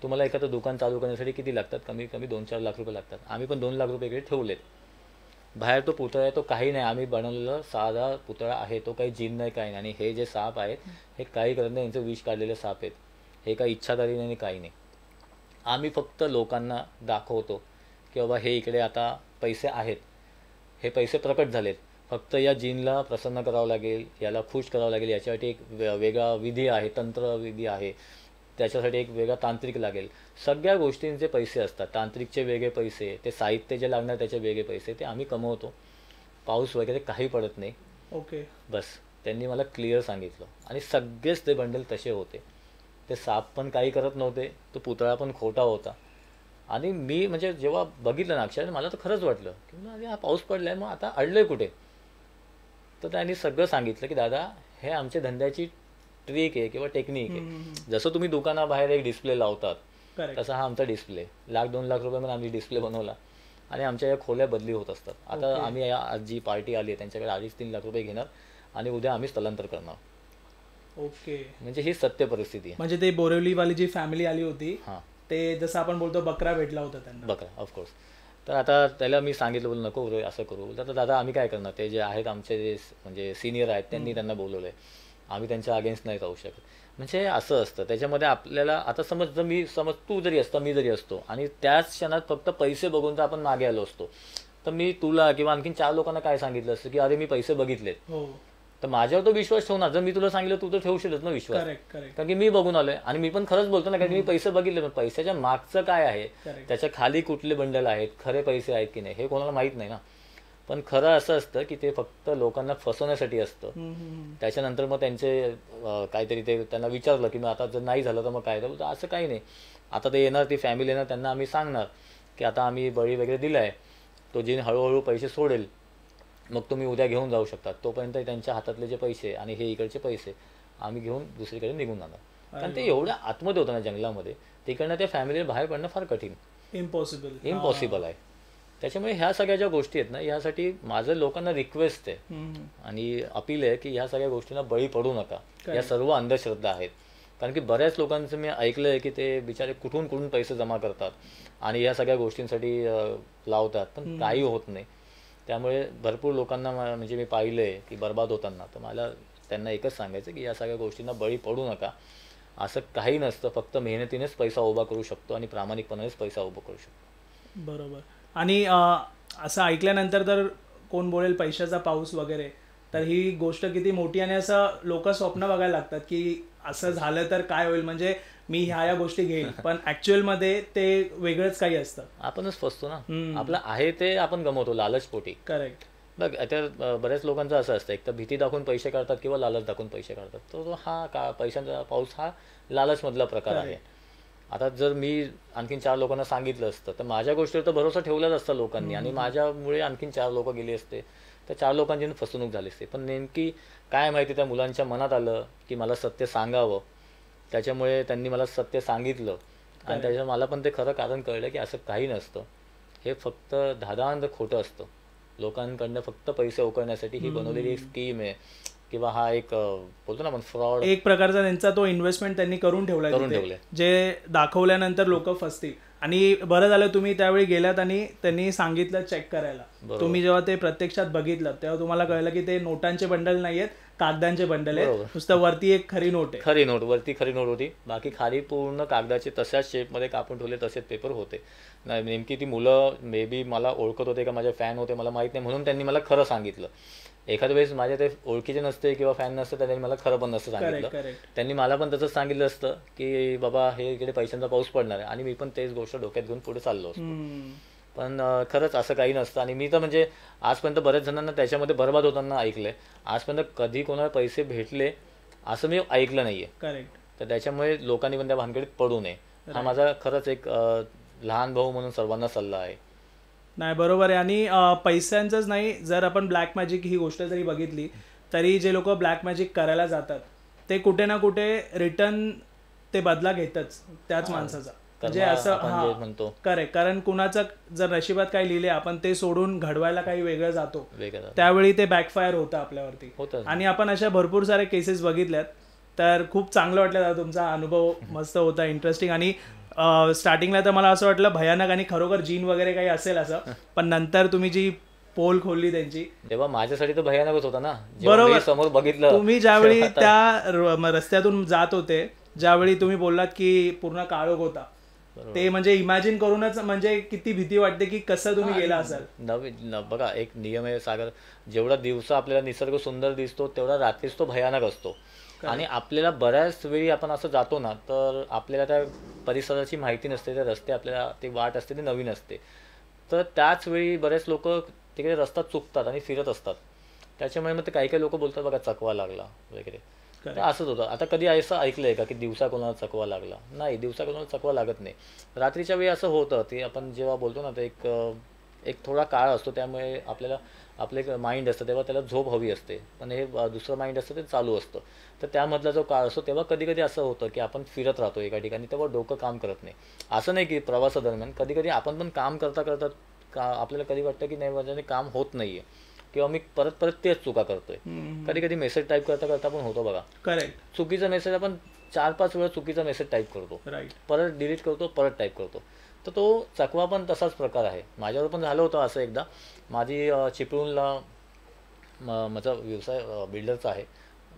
Speaker 1: तुम्हाला एखादं दुकान चालू करण्यासाठी किती लागतात, कमी कमी 2-4 लाख रुपये लागतात. आम्ही पण 2 लाख रुपये इकडे ठेवलेत. बाहेर तो पुतळा आहे तो काही नाही, आम्ही बनवलेला साधा पुतळा आहे, तो काही जीन नाही काही नाही. आणि हे जे साप आहेत हे काही करत नाही, यांचं विष काढलेले साप आहेत, हे काही इच्छाधारी नाही काही नाही. आम्ही फक्त लोकांना दाखवतो की बाबा हे इकडे आता पैसे आहेत, हे पैसे प्रकट झालेत, फक्त या जीनला प्रसन्न करावं लागेल, याला खुश करावं लागेल, याच्यासाठी एक वेगळा विधी आहे, तंत्रविधी आहे, त्याच्यासाठी एक वेगळा तांत्रिक लागेल. सगळ्या गोष्टींचे पैसे असतात, तांत्रिकचे वेगळे पैसे, ते साहित्य जे लागणार त्याचे वेगळे पैसे, ते आम्ही कमवतो. पाऊस वगैरे काही पडत नाही.
Speaker 2: ओके.
Speaker 1: बस त्यांनी मला क्लिअर सांगितलं. आणि सगळेच ते बंडल तसे होते. ते साप पण काही करत नव्हते, तो पुतळा पण खोटा होता. आणि मी म्हणजे जेव्हा बघितलं ना अक्षर, मला तर खरंच वाटलं की अरे हा पाऊस पडला आहे, मग आता अडलं आहे कुठे. तर त्यांनी सगळं सांगितलं की दादा हे आमच्या धंद्याची ट्रिक आहे किंवा टेक्निक आहे. जसं तुम्ही दुकानाबाहेर एक डिस्प्ले लावतात तसा हा आमचा डिस्प्ले, 1-2 लाख रुपयामध्ये आम्ही डिस्प्ले बनवला आणि आमच्या या खोल्या बदली होत असतात. आता आम्ही आज जी पार्टी आली आहे त्यांच्याकडे 2.5-3 लाख रुपये घेणार आणि उद्या आम्ही स्थलांतर करणार.
Speaker 2: ओके.
Speaker 1: म्हणजे ही सत्य परिस्थिती आहे.
Speaker 2: म्हणजे ते बोरिवलीवाली जी फॅमिली आली होती, हां, ते जसं आपण बोलतो बकरा भेटला होता त्यांना.
Speaker 1: बकरा ऑफकोर्स. तर आता त्याला मी सांगितलं बोल नको असं करू. तर दादा आम्ही काय करणार, ते जे आहेत आमचे जे म्हणजे सिनियर आहेत त्यांनी त्यांना बोलवलं आहे, आम्ही त्यांच्या अगेन्स्ट नाही जाऊ शकत. म्हणजे असं असतं त्याच्यामध्ये. आपल्याला आता समज तू जरी असता मी जरी असतो आणि त्याच क्षणात फक्त पैसे बघून तर आपण मागे आलो असतो, तर मी तुला किंवा आणखीन 4 लोकांना काय सांगितलं असतं की अरे मी पैसे बघितलेत,
Speaker 2: हो
Speaker 1: तर माझ्यावर तो विश्वास ठेवणार. जर मी तुला सांगितलं तू तर ठेवशीलच ना विश्वास,
Speaker 2: करेक्ट करेक्ट
Speaker 1: कारण की मी बघून आलोय आणि मी पण खरंच बोलतो ना, कारण की मी पैसे बघितले. पण पैशाच्या मागचं काय आहे,
Speaker 2: करेक्ट
Speaker 1: त्याच्या खाली कुठले बंडल आहेत, खरे पैसे आहेत की नाही हे कोणाला माहीत नाही ना. पण खरं असं असतं की ते फक्त लोकांना फसवण्यासाठी असतं. त्याच्यानंतर मग त्यांचे काहीतरी ते त्यांना विचारलं की मग आता जर नाही झालं तर मग काय, तर असं काही नाही. आता ते येणार, ती फॅमिली येणार, त्यांना आम्ही सांगणार की आता आम्ही बळी वगैरे दिला आहे, तो जे हळूहळू पैसे सोडेल मग तुम्ही उद्या घेऊन जाऊ शकता. तोपर्यंत त्यांच्या हातातले जे पैसे आणि हे इकडचे पैसे आम्ही घेऊन दुसरीकडे निघून जाणार. कारण ते एवढ्या आतमध्ये होतं ना जंगलामध्ये, तिकडनं त्या फॅमिलीला बाहेर पडणं फार कठीण, इम्पॉसिबल आहे. त्याच्यामुळे ह्या सगळ्या ज्या गोष्टी आहेत ना, ह्यासाठी माझं लोकांना रिक्वेस्ट आहे आणि अपील आहे की ह्या सगळ्या गोष्टींना बळी पडू नका. या सर्व अंधश्रद्धा आहेत. कारण की बऱ्याच लोकांचं मी ऐकलं आहे की ते बिचारे कुठून कुठून पैसे जमा करतात आणि या सगळ्या गोष्टींसाठी लावतात, पण काही होत नाही. त्यामुळे भरपूर लोकांना म्हणजे मी पाहिलं आहे की बर्बाद होताना. तर मला त्यांना एकच सांगायचं की या सगळ्या गोष्टींना बळी पडू नका. असं काही नसतं, फक्त मेहनतीनेच पैसा उभा करू शकतो आणि प्रामाणिकपणेच पैसा उभा करू शकतो.
Speaker 2: बरोबर. आणि असं ऐकल्यानंतर तर कोण बोलेल पैशाचा पाऊस वगैरे, तर ही गोष्ट किती मोठी आणि असं लोक स्वप्न बघायला लागतात की असं झालं तर काय होईल, म्हणजे मी ह्या गोष्टी घेईल, पण ऍक्च्युअल मध्ये ते वेगळंच काही असतं.
Speaker 1: आपणच फसतो ना, आपलं आहे ते आपण गमवतो लालचपोटी.
Speaker 2: करेक्ट.
Speaker 1: बघ आता बऱ्याच लोकांचं असं असतं, एक तर भीती दाखवून पैसे काढतात किंवा लालच दाखवून पैसे काढतात. तो हा का पैशांचा पाऊस हा लालचमधला प्रकार आहे. आता जर मी आणखीन 4 लोकांना सांगितलं असतं तर माझ्या गोष्टीवर तर भरोसा ठेवलाच असता लोकांनी आणि माझ्यामुळे आणखीन 4 लोक गेले असते, तर 4 लोकांची फसवणूक झाली असते. पण नेमकी काय माहिती त्या मुलांच्या मनात आलं की मला सत्य सांगावं, त्याच्यामुळे त्यांनी मला सत्य सांगितलं आणि त्याच्यामुळे मला पण ते खरं कारण कळलं की असं काही नसतं. हे फक्त धादांत खोटं असतं. लोकांकडनं फक्त पैसे उकळण्यासाठी ही बनवलेली एक स्कीम आहे किंवा हा एक बोलतो ना आपण फ्रॉड,
Speaker 2: एक प्रकारचा त्यांचा तो इन्व्हेस्टमेंट त्यांनी करून ठेवलाय, जे दाखवल्यानंतर लोक फसतील. आणि बरं झालं तुम्ही त्यावेळी गेलात आणि त्यांनी सांगितलं चेक करायला. तुम्ही जेव्हा ते प्रत्यक्षात बघितलं तेव्हा तुम्हाला कळलं की ते नोटांचे बंडल नाहीयेत, कागदांचे बंडल आहेत. नुसतं वरती एक खरी नोट आहे,
Speaker 1: खरी नोट, वरती खरी नोट होती, बाकी खाली पूर्ण कागदाचे तशाच शेपमध्ये कापून ठेवले तसेच पेपर होते. नाही नेमकी ती मुलं मे बी मला ओळखत होते का माझे फॅन होते मला माहीत नाही, म्हणून त्यांनी मला खरं सांगितलं. एखाद्या वेळेस माझे ते ओळखीचे नसते किंवा फॅन नसते तर त्यांनी मला खरं पण नसतं सांगितलं. त्यांनी मला पण तसंच सांगितलं असतं की बाबा हे इकडे पैशांचा पाऊस पडणार आहे आणि मी पण तेच गोष्ट डोक्यात घेऊन पुढे चाललो असतो. पण खरंच असं काही नसतं. आणि मी तर म्हणजे आजपर्यंत बऱ्याच जणांना त्याच्यामध्ये बरबाद होताना ऐकलंय. आजपर्यंत कधी कोणाला पैसे भेटले असं मी ऐकलं नाहीये.
Speaker 2: करेक्ट.
Speaker 1: तर त्याच्यामुळे लोकांनी पण त्या भानगडीत पडू नये, हा माझा खरंच एक लहान भाऊ म्हणून सर्वांना सल्ला आहे.
Speaker 2: नाही बरोबर आहे. आणि पैशांचंच नाही, जर आपण ब्लॅक मॅजिक ही गोष्ट जरी बघितली तरी जे लोक ब्लॅक मॅजिक करायला जातात ते कुठे ना कुठे रिटर्न ते बदला घेतच त्याच माणसाचा. म्हणजे असं
Speaker 1: म्हणतो
Speaker 2: करेक्ट. कारण कुणाचं जर नशिबात काही लिहिले आपण ते सोडून घडवायला काही वेगळं जातो, त्यावेळी ते बॅकफायर होतं आपल्यावरती. आणि आपण अशा भरपूर साऱ्या केसेस बघितल्यात. तर खूप चांगलं वाटलं, तुमचा अनुभव मस्त होता, इंटरेस्टिंग. आणि स्टार्टिंगला तर मला असं वाटलं भयानक आणि खरोखर जीन वगैरे काही असेल असं, पण नंतर तुम्ही जी पोल खोलली त्यांची
Speaker 1: तेव्हा माझ्यासाठी तर भयानकच होता ना.
Speaker 2: बरोबर.
Speaker 1: समोर बघितलं
Speaker 2: तुम्ही ज्यावेळी त्या रस्त्यातून जात होते, ज्यावेळी तुम्ही बोललात की पूर्ण काळोख होता, ते म्हणजे इमॅजिन करूनच म्हणजे किती भीती वाटते की कसं तुम्ही गेला असाल.
Speaker 1: बघा एक नियम आहे सागर, जेवढा दिवसा आपल्याला निसर्ग सुंदर दिसतो तेवढा रात्रीच तो भयानक असतो. आणि आपल्याला बऱ्याच वेळी आपण असं जातो ना तर आपल्याला त्या परिसराची माहिती नसते, त्या रस्ते आपल्याला ते वाट असते ते नवीन असते, तर त्याच वेळी बरेच लोक तिकडे रस्ता चुकतात आणि फिरत असतात. त्याच्यामुळे मग ते काही काही लोक बोलतात बघा चकवा लागला वगैरे, तर असंच होतं. आता कधी असं ऐकलंय का की दिवसा कोणाला चकवा लागला? नाही, दिवसा कोणाला चकवा लागत नाही. रात्रीच्या वेळी असं होतं, ते आपण जेव्हा बोलतो ना ते एक थोडा काळ असतो, त्यामुळे आपल्याला आपलं एक माइंड असतं तेव्हा त्याला झोप हवी असते, पण हे दुसरं माइंड असतं ते चालू असतं. तर त्यामधला जो काळ असतो तेव्हा कधी कधी असं होतं की आपण फिरत राहतो एका ठिकाणी, तेव्हा डोकं काम करत नाही. असं नाही की प्रवासादरम्यान, कधी कधी आपण पण काम करता करता आपल्याला कधी वाटतं की नाही माझ्याने काम होत नाहीये किंवा मी परत परत तेच चुका करतोय. कधी कधी मेसेज टाईप करता करता पण होतो बघा.
Speaker 2: करेक्ट.
Speaker 1: चुकीचा मेसेज आपण 4-5 वेळा चुकीचा मेसेज टाईप करतो, परत डिलीट करतो, परत टाईप करतो. तर तो चकवा पण तसाच प्रकार आहे. माझ्यावर पण झालं होतं असं एकदा. माझी चिपळूणला माझा व्यवसाय बिल्डरचा आहे,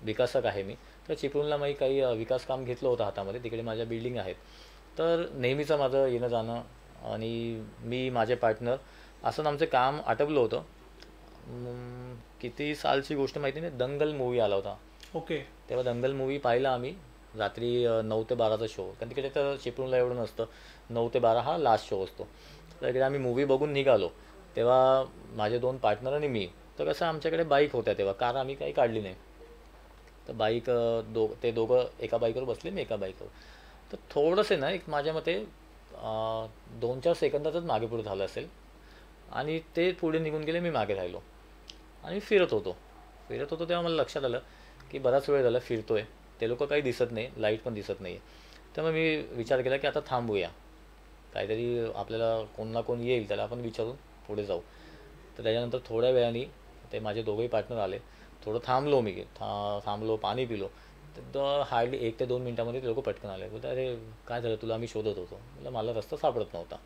Speaker 1: विकासक आहे मी. तर चिपळूणला मी काही विकास काम घेतलं होतं हातामध्ये, तिकडे माझ्या बिल्डिंग आहेत. तर नेहमीचं माझं येणं जाणं आणि मी माझे पार्टनर असं आमचं काम आटपलं होतं. किती सालची गोष्ट माहिती नाही, दंगल मूवी आला होता.
Speaker 2: ओके.
Speaker 1: तेव्हा दंगल मूवी पाहिला आम्ही रात्री 9 ते 12चा शो, कारण तिकडे तर चिपळूणला एवढं नसतं. 9 ते 12 हा लास्ट शो असतो. तर इकडे आम्ही मूवी बघून निघालो. तेव्हा माझे 2 पार्टनर आणि मी. तर कसं आमच्याकडे बाईक होत्या तेव्हा, कार आम्ही काही काढली नाही. तर बाईक ते दोघं एका बाईकवर बसले, मी एका बाईकवर. तर थोडंसं ना, एक माझ्या मते 2-4 सेकंदातच मागे पुढे झालं असेल आणि ते पुढे निघून गेले, मी मागे राहिलो आणि फिरत होतो तेव्हा मला लक्षात आलं की बराच वेळ झाला फिरतोय, ते लोक काही दिसत नाही, लाईट पण दिसत नाही. त्यामुळे मी विचार केला की आता थांबूया, काहीतरी आपल्याला कोण ना कोण येईल, त्याला आपण विचारून पुढे जाऊ. तर त्याच्यानंतर थोड्या वेळाने ते माझे दोघंही पार्टनर आले. थोडं थांबलो मी, थांबलो, पाणी पिलो. तर हार्डली 1 ते 2 मिनटामध्ये ते लोक पटकन आले. बोलते, अरे काय झालं तुला, आम्ही शोधत होतो. मला रस्ता सापडत नव्हता.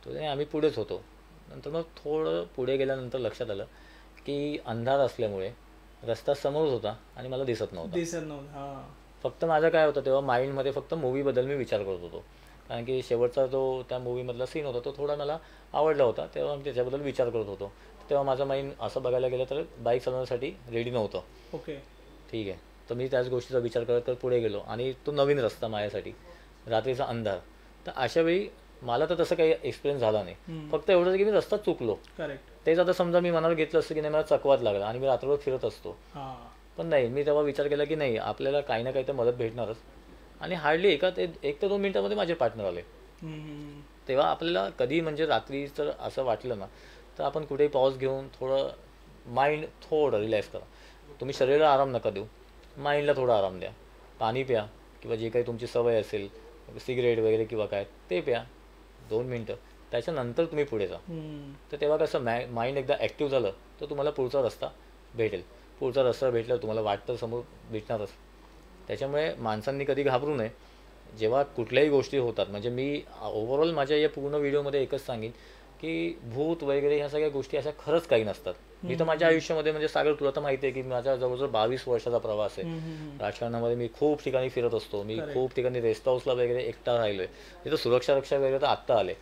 Speaker 1: तर आम्ही पुढेच होतो. नंतर मग थोडं पुढे गेल्यानंतर लक्षात आलं की अंधार असल्यामुळे रस्ता समोरच होता आणि मला दिसत नव्हता. फक्त माझं काय होतं तेव्हा माइंडमध्ये फक्त मूवीबद्दल मी विचार करत होतो, कारण की शेवटचा जो त्या मूवीमधला सीन होता तो थोडा मला आवडला होता. तेव्हा मी त्याच्याबद्दल विचार करत होतो. तेव्हा माझं माइंड असं बघायला गेलं तर बाईक चालवण्यासाठी रेडी नव्हतं.
Speaker 2: ओके.
Speaker 1: ठीक आहे. तर मी त्याच गोष्टीचा विचार करत तर पुढे गेलो आणि तो नवीन रस्ता माझ्यासाठी, रात्रीचा अंधार. तर अशावेळी मला तर तसं काही एक्सपिरियन्स झाला नाही. फक्त एवढंच की मी रस्ता चुकलो.
Speaker 2: करेक्ट.
Speaker 1: तेच आता समजा मी मनावर घेतलं असतं की नाही, मला चकवात लागला आणि मी रात्रभर फिरत असतो. पण नाही, मी तेव्हा विचार केला की नाही, आपल्याला काही ना काही तर मदत भेटणारच. आणि हार्डली 1 ते 2 मिनटामध्ये माझे पार्टनर आले. तेव्हा आपल्याला कधी म्हणजे रात्री जर असं वाटलं ना, तर आपण कुठेही पॉज घेऊन थोडं माइंड थोडं रिलॅक्स करा. तुम्ही शरीराला आराम नका देऊ, माइंडला थोडा आराम द्या. पाणी प्या किंवा जे काही तुमची सवय असेल, सिगरेट वगैरे किंवा काय ते प्या 2 मिनटं. त्याच्यानंतर तुम्ही पुढे जा. तर तेव्हा कसं माइंड एकदा ॲक्टिव्ह झालं तर तुम्हाला पुढचा रस्ता भेटेल. पुढचा रस्ता भेटल्यावर तुम्हाला वाटतं समोर भेटणारच. त्याच्यामुळे माणसांनी कधी घाबरू नये जेव्हा कुठल्याही गोष्टी होतात. म्हणजे मी ओव्हरऑल माझ्या या पूर्ण व्हिडिओमध्ये एकच सांगेन की भूत वगैरे ह्या सगळ्या गोष्टी अशा खरंच काही नसतात. मी तर माझ्या आयुष्यामध्ये, म्हणजे सागर तुला तर माहिती आहे की माझा जवळजवळ 22 वर्षाचा प्रवास आहे. राजकारणामध्ये मी खूप ठिकाणी फिरत असतो. मी खूप ठिकाणी रेस्ट हाऊसला वगैरे एकटा राहिलोय. तिथं सुरक्षा रक्षा वगैरे तर आत्ता आले,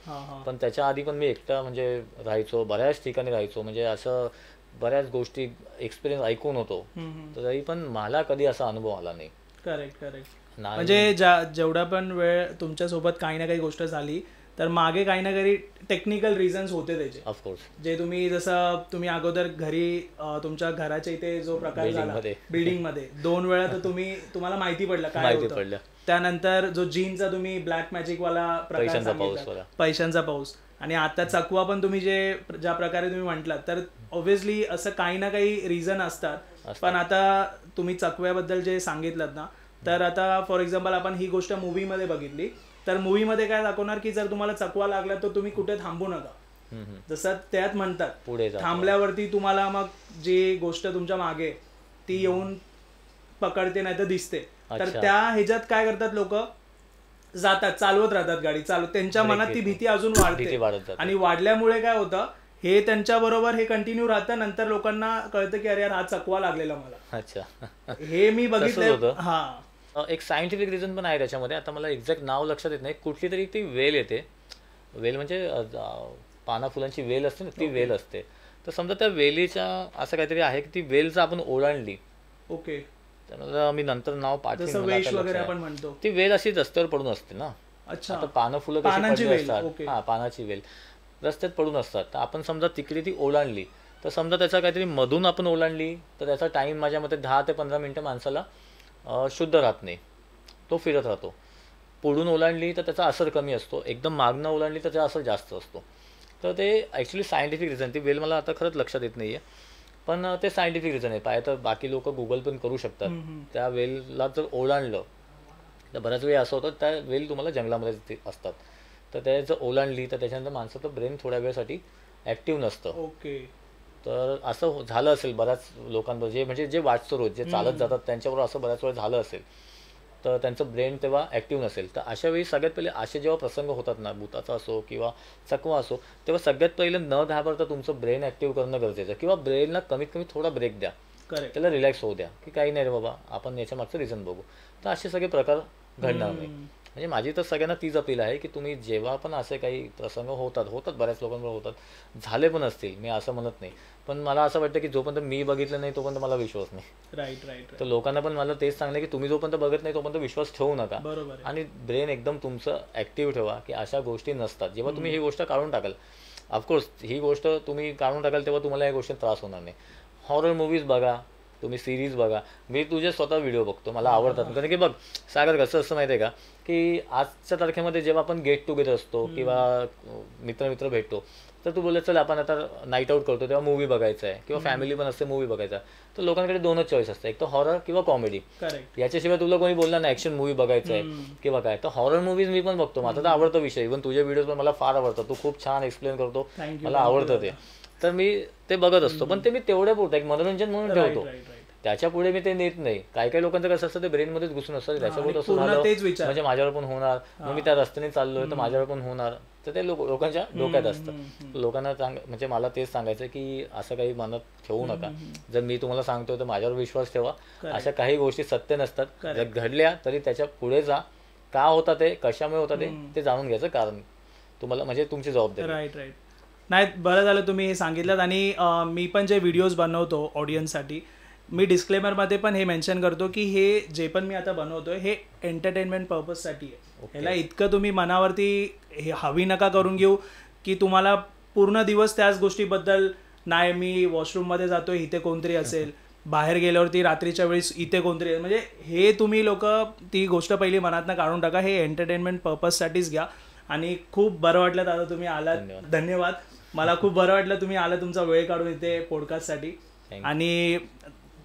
Speaker 1: पण त्याच्या आधी पण मी एकटा म्हणजे राहायचो, बऱ्याच ठिकाणी राहायचो. म्हणजे असं बऱ्याच गोष्टी एक्सपिरियन्स ऐकून होतो, तरी पण मला कधी असा अनुभव आला नाही.
Speaker 2: करेक्ट. म्हणजे जेवढा पण वेळ तुमच्यासोबत काही ना काही गोष्ट झाली तर मागे काही ना काही टेक्निकल रिझन्स होते त्याचे.
Speaker 1: ऑफकोर्स.
Speaker 2: जे तुम्ही अगोदर घरी तुमच्या घराच्या इथे जो प्रकार झाला बिल्डिंगमध्ये 2 वेळा, तर तुम्हाला माहिती पडलं काय होतं. त्यानंतर जो जीनचा तुम्ही ब्लॅक मॅजिक वाला प्रकार सांगितला, पैशांचा पाऊस, आणि आता चकवा पण तुम्ही ज्या प्रकारे तुम्ही म्हटलात, तर ऑब्व्हियसली असं काही ना काही रिझन असतात. पण आता तुम्ही चकव्याबद्दल जे सांगितलं ना, तर आता फॉर एक्झाम्पल आपण ही गोष्ट मूवीमध्ये बघितली, तर मूवीमध्ये काय दाखवणार की जर तुम्हाला चकवा लागला तर तुम्ही कुठे थांबू नका. जसं त्यात म्हणतात
Speaker 1: पुढे
Speaker 2: थांबल्यावरती तुम्हाला मग जी गोष्ट तुमच्या मागे ती येऊन पकडते नाही तर दिसते. तर त्या ह्याच्यात काय करतात लोक, जातात, चालवत राहतात गाडी, त्यांच्या मनात ती भीती अजून वाढते आणि वाढल्यामुळे काय होतं, हे त्यांच्या बरोबर हे कंटिन्यू राहतं. नंतर लोकांना कळतं की अरे यार हा चकवा लागलेला मला.
Speaker 1: अच्छा.
Speaker 2: हे मी बघितलं. हा,
Speaker 1: एक सायंटिफिक रिझन पण आहे त्याच्यामध्ये. आता मला एक्झॅक्ट नाव लक्षात येत नाही. कुठली तरी ती वेल येते. वेल म्हणजे पाना फुलांची वेल असते ना, ती वेल असते. तर समजा त्या वेलीच्या असं काहीतरी आहे की ती वेल जर आपण ओलांडली,
Speaker 2: ओके,
Speaker 1: तर मी नंतर नाव
Speaker 2: पाठवून,
Speaker 1: ती वेल अशी रस्त्यावर पडून असते ना.
Speaker 2: अच्छा.
Speaker 1: आता पानं फुलं कशी असतात, हा पानाची वेल रस्त्यात पडून असतात. तर आपण समजा तिकडे ती ओलांडली, तर समजा त्याचा काहीतरी मधून आपण ओलांडली तर त्याचा टाइम माझ्या मते 10 ते 15 मिनिटं माणसाला शुद्ध राहत नाही, तो फिरत राहतो. पुढून ओलांडली तर त्याचा असर कमी असतो, एकदम मागणं ओलांडली तर त्याचा असर जास्त असतो. तर ते ॲक्च्युली सायंटिफिक रिझन, ती वेल मला आता खरंच लक्षात येत नाही आहे, पण ते सायंटिफिक रिझन आहे. पाहिजे तर बाकी लोक गुगल पण करू शकतात. त्या वेलला जर ओलांडलं तर बऱ्याच वेळ असं होतं, त्या वेल तुम्हाला जंगलामध्ये असतात, तर त्या जर ओलांडली तर त्याच्यानंतर माणसाचं ब्रेन थोड्या वेळासाठी ॲक्टिव्ह नसतं.
Speaker 2: ओके.
Speaker 1: तर असं झालं असेल बऱ्याच लोकांबरोबर, जे वाटतं रोज, जे चालत जातात त्यांच्याबरोबर असं बऱ्याच वेळ झालं असेल, तर त्यांचं ब्रेन तेव्हा ॲक्टिव्ह नसेल. तर अशा वेळी सगळ्यात पहिले असे जेव्हा प्रसंग होतात ना, भूताचा असो किंवा चकवा असो, तेव्हा सगळ्यात पहिले न घाबरता तुमचं ब्रेन ॲक्टिव्ह करणं गरजेचं आहे, किंवा ब्रेनला कमीत कमी थोडा ब्रेक द्या, त्याला रिलॅक्स होऊ द्या की काही नाही रे बाबा, आपण याच्या मागचं रिझन बघू. तर असे सगळे प्रकार घडणार नाही. म्हणजे माझी तर सगळ्यांना तीच अपील आहे की तुम्ही जेव्हा पण असे काही प्रसंग होतात बऱ्याच लोकांबरोबर होतात, झाले पण असतील, मी असं म्हणत नाही, पण मला असं वाटतं की जोपर्यंत मी बघितलं नाही तोपर्यंत मला विश्वास नाही.
Speaker 2: राईट राईट
Speaker 1: तर लोकांना पण मला तेच सांगणं की तुम्ही जोपर्यंत बघत नाही तोपर्यंत विश्वास ठेवू नका.
Speaker 2: बरोबर आहे.
Speaker 1: आणि ब्रेन एकदम तुमचं ॲक्टिव्ह ठेवा की अशा गोष्टी नसतात. जेव्हा तुम्ही ही गोष्ट काढून टाकाल, ऑफकोर्स ही गोष्ट तुम्ही काढून टाकाल तेव्हा तुम्हाला या गोष्टीत त्रास होणार नाही. हॉरर मूव्हीज बघा, तुम्ही सिरीज बघा, मी तुझे स्वतः व्हिडिओ बघतो, मला आवडतात. कारण की बघ सागर, कसं असतं माहिती आहे का, की आजच्या तारखेमध्ये जेव्हा आपण गेट टुगेदर असतो किंवा मित्र भेटतो, तर तू बोलत चल आपण आता नाईट आऊट करतो तेव्हा मूवी बघायचा आहे, किंवा फॅमिली पण असते मूवी बघायचा, तर लोकांकडे दोनच चॉईस असतं, एक तर हॉरर किंवा कॉमेडी.
Speaker 2: करेक्ट.
Speaker 1: याच्याशिवाय तुला कोणी बोलणार नाही ॲक्शन मूवी बघायचं आहे किंवा काय, तर हॉरर मूवीज मी पण बघतो, माझा तर आवडता विषय. इव्हन तुझे व्हिडिओज पण मला फार आवडतात, तू खूप छान एक्सप्लेन करतो, मला आवडतं ते, तर मी ते बघत असतो. पण ते मी तेवढ्या पुरतं एक मनोरंजन म्हणून ठेवतो, त्याच्या पुढे मी ते नेत नाही. काही काही लोकांचं कसं असतं, ते ब्रेनमध्येच घुसून असतं, त्याच्यापुढे असं झालं म्हणजे माझ्यावर पण होणार, मग मी त्या रस्त्याने चाललोय तर माझ्यावर पण होणार, तर ते लोकांच्या डोक्यात असतं. लोकांना म्हणजे मला तेच सांगायचं की असं काही मनात ठेवू नका. जर मी तुम्हाला सांगतोय तर माझ्यावर विश्वास ठेवा. अशा काही गोष्टी सत्य नसतात, जर घडल्या तरी त्याच्या पुढे जा, का होता ते, कशामुळे होता ते जाणून घ्यायचं कारण तुम्हाला, म्हणजे तुमची जबाबदारी.
Speaker 2: Right right. नाही, बरं झालं तुम्ही हे सांगितलं. आणि मी पण जे व्हिडिओज बनवतो ऑडियन्ससाठी, मी डिस्क्लेमरमध्ये पण हे मेन्शन करतो की हे जे पण मी आता बनवतोय हे एंटरटेनमेंट पर्पजसाठी आहे. ह्याला इतकं तुम्ही मनावरती हे हवी नका करून घेऊ की तुम्हाला पूर्ण दिवस त्याच गोष्टीबद्दल, नाही मी वॉशरूममध्ये जातोय इथे कोणतरी असेल, बाहेर गेल्यावरती रात्रीच्या वेळेस इथे कोणतरी, म्हणजे हे तुम्ही लोक ती गोष्ट पहिली मनातनं काढून टाका. हे एंटरटेनमेंट पर्पजसाठीच घ्या. आणि खूप बरं वाटलं दादा तुम्ही आलात, धन्यवाद. मला खूप बरं वाटलं तुम्ही आला, तुमचा वेळ काढून इथे पॉडकास्टसाठी. आणि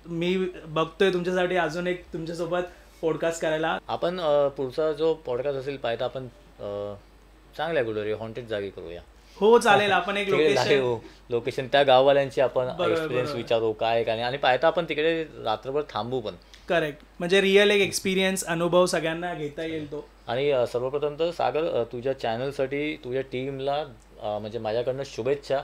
Speaker 2: मी बघतोय तुमच्यासाठी अजून एक तुमच्यासोबत पॉडकास्ट करायला.
Speaker 1: आपण पुढचा जो पॉडकास्ट असेल पाहिजे आपण चांगल्या गुडोरी हॉन्टेड जागी करूया.
Speaker 2: हो चालेल. आपण एक
Speaker 1: लोकेशन त्या गाववाल्यांची आपण एक्सपिरियन्स विचारू काय काय, आणि पाहता आपण तिकडे रात्रभर थांबू पण.
Speaker 2: करेक्ट. म्हणजे रिअल एक एक्सपिरियन्स, अनुभव सगळ्यांना घेता येईल तो.
Speaker 1: आणि सर्वप्रथम तर सागर, तुझ्या चॅनलसाठी तुझ्या टीमला म्हणजे माझ्याकडनं शुभेच्छा.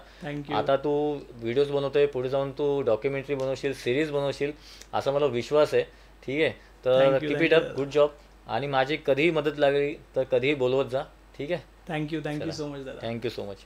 Speaker 1: आता तू व्हिडिओज बनवतोय, पुढे जाऊन तू डॉक्युमेंटरी बनवशील, सिरीज बनवशील, असा मला विश्वास आहे. ठीक आहे, तर keep it up, good job. आणि माझी कधीही मदत लागली तर कधीही बोलवत जा. ठीक आहे.
Speaker 2: थँक्यू सो मच दादा.
Speaker 1: Thank you so much.